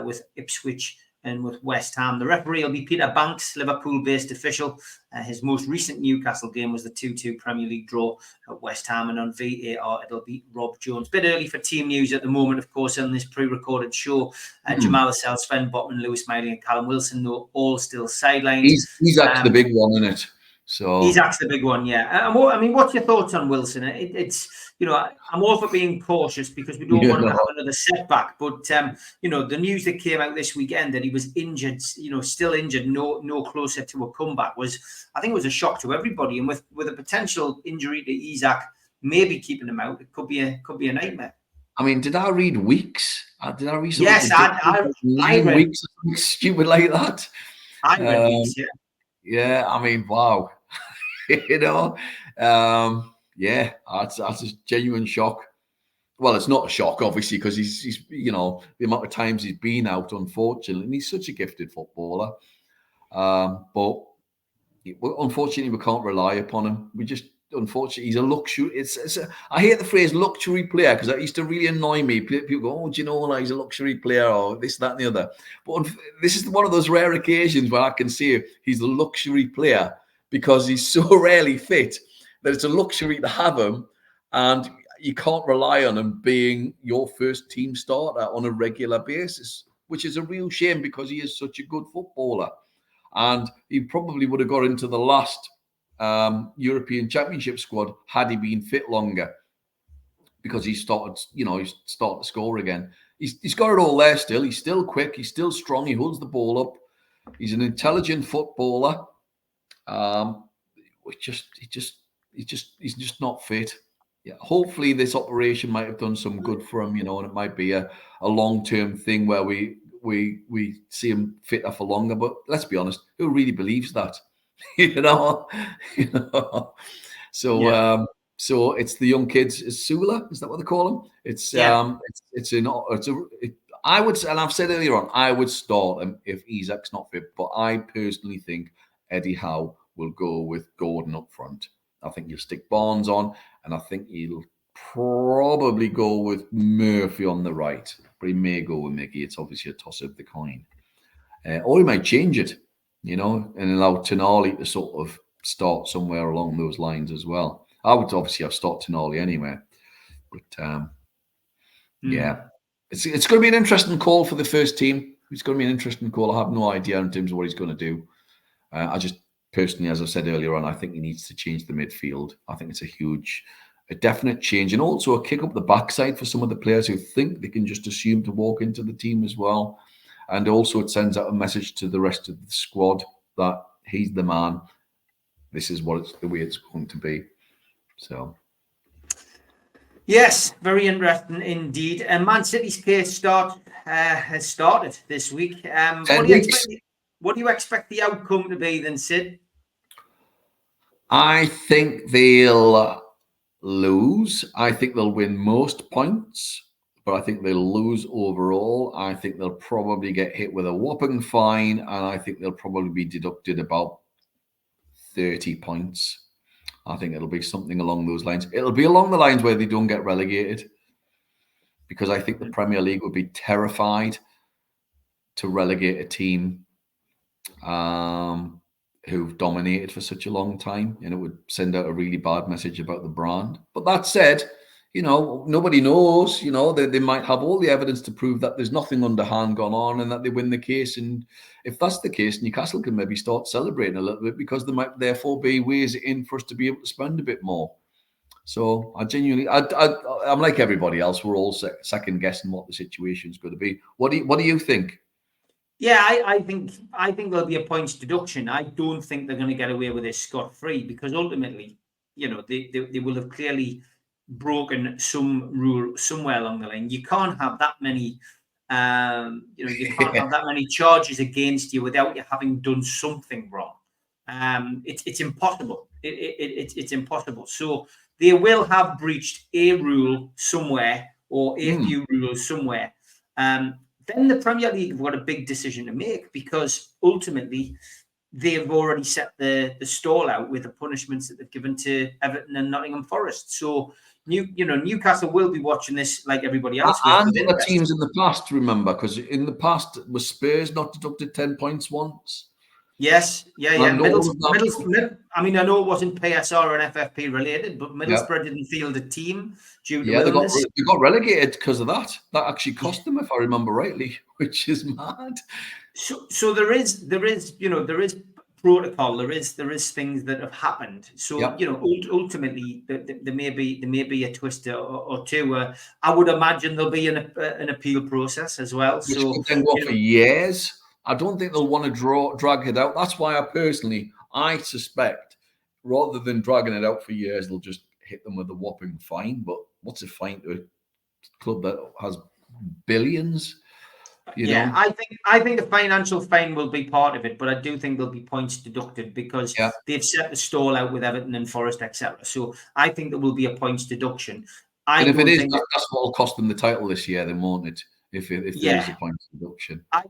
with Ipswich and with West Ham. The referee will be Peter Banks, Liverpool-based official. His most recent Newcastle game was the 2-2 Premier League draw at West Ham, and on VAR it'll be Rob Jones. Bit early for team news at the moment, of course, on this pre-recorded show. Jamal Lascelles, Sven Botman, Lewis Miley and Callum Wilson, though, all still sidelined. He's actually the big one, isn't it? So he's actually the big one, yeah. I mean, what's your thoughts on Wilson? It's I'm all for being cautious because we don't want him to have another setback. But the news that came out this weekend that he was injured, still injured, no closer to a comeback I think it was a shock to everybody. And with a potential injury to Isak, maybe keeping him out, it could be a nightmare. I mean, did I read weeks? Did I read something? Yes, I read weeks or something stupid like that. I read weeks, yeah. Yeah, I mean, wow. Yeah, that's a genuine shock. Well, it's not a shock, obviously, because he's the amount of times he's been out, unfortunately, and he's such a gifted footballer. But unfortunately, we can't rely upon him. Unfortunately, he's a luxury. I hate the phrase luxury player because that used to really annoy me. People go, "Oh, do you know, he's a luxury player," or this, that, and the other. But this is one of those rare occasions where I can say he's a luxury player because he's so rarely fit that it's a luxury to have him, and you can't rely on him being your first team starter on a regular basis, which is a real shame because he is such a good footballer, and he probably would have got into the last European Championship squad had he been fit longer, because he started to score again. He's got it all there still. He's still quick. He's still strong. He holds the ball up. He's an intelligent footballer. He's just not fit. Yeah, hopefully this operation might have done some good for him, and it might be a long-term thing where we see him fitter for longer. But let's be honest, who really believes that? So yeah. So it's the young kids. Is Sula? Is that what they call him? I would, and I've said earlier on, I would start him if Isak's not fit. But I personally think Eddie Howe will go with Gordon up front. I think he'll stick Barnes on, and I think he'll probably go with Murphy on the right. But he may go with Mickey. It's obviously a toss of the coin, or he might change it, and allow Tonali to sort of start somewhere along those lines as well. I would obviously have started Tonali anyway, but yeah, it's going to be an interesting call for the first team. It's going to be an interesting call. I have no idea in terms of what he's going to do. I just personally, as I said earlier on, I think he needs to change the midfield. I think it's a definite change, and also a kick up the backside for some of the players who think they can just assume to walk into the team as well. And also it sends out a message to the rest of the squad that he's the man. This is the way it's going to be. So, yes, very interesting indeed. And Man City's case has started this week. What do you expect the outcome to be then, Sid? I think they'll lose. I think they'll win most points, but I think they'll lose overall. I think they'll probably get hit with a whopping fine, and I think they'll probably be deducted about 30 points. I think it'll be something along those lines. It'll be along the lines where they don't get relegated, because I think the Premier League would be terrified to relegate a team who've dominated for such a long time, and it would send out a really bad message about the brand. But that said, nobody knows. They might have all the evidence to prove that there's nothing underhand gone on and that they win the case. And if that's the case, Newcastle can maybe start celebrating a little bit, because there might therefore be ways in for us to be able to spend a bit more. So I'm like everybody else. We're all second guessing what the situation's going to be. What do you think? Yeah, I think there'll be a points deduction. I don't think they're going to get away with this scot-free, because ultimately, they will have clearly broken some rule somewhere along the line. You can't have that many, you can't have that many charges against you without you having done something wrong. It's impossible. It's impossible. So they will have breached a rule somewhere, or a few rules somewhere. then the Premier League have got a big decision to make, because ultimately they've already set the stall out with the punishments that they've given to Everton and Nottingham Forest. So Newcastle will be watching this like everybody else. And the teams in the past, remember, because in the past was Spurs not deducted 10 points once. Yes, yeah. I mean, I know it wasn't PSR and FFP related, but Middlesbrough didn't field a team due to illness. They got relegated because of that. That actually cost them, if I remember rightly, which is mad. So there is protocol. There is things that have happened. So ultimately there may be a twist or two. I would imagine there'll be an appeal process as well. Which could then go for years. I don't think they'll want to drag it out. That's why I suspect, rather than dragging it out for years, they'll just hit them with a whopping fine. But what's a fine to a club that has billions? You know? I think the financial fine will be part of it, but I do think there'll be points deducted because they've set the stall out with Everton and Forest, etc. So I think there will be a points deduction. And if it is, that's what will cost them the title this year, then, won't it? If there is a points deduction. I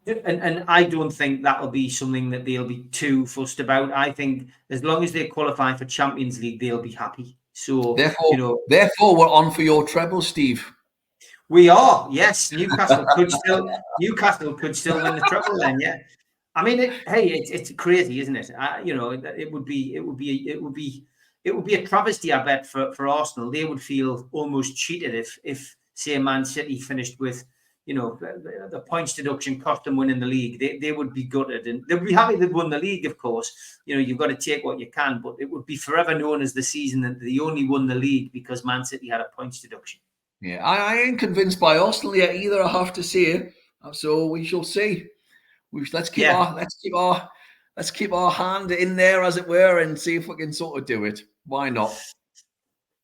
don't think that'll be something that they'll be too fussed about. I think as long as they qualify for Champions League, they'll be happy. So therefore, we're on for your treble, Steve. We are, yes. Newcastle could still win the treble then, yeah. I mean, it's crazy, isn't it? It would be a travesty, I bet, for Arsenal. They would feel almost cheated if say Man City finished with, the points deduction cost them winning the league. They would be gutted, and they'd be happy they'd won the league. Of course, you've got to take what you can, but it would be forever known as the season that they only won the league because Man City had a points deduction. Yeah, I ain't convinced by Arsenal yet either, I have to say. So we shall see. Let's keep our hand in there, as it were, and see if we can sort of do it. Why not?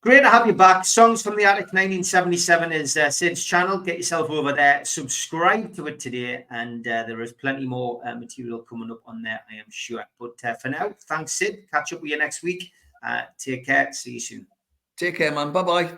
Great to have you back. Songs from the Attic 1977 is Sid's channel. Get yourself over there. Subscribe to it today, and there is plenty more material coming up on there, I am sure. But for now, thanks, Sid. Catch up with you next week. Take care. See you soon. Take care, man. Bye-bye.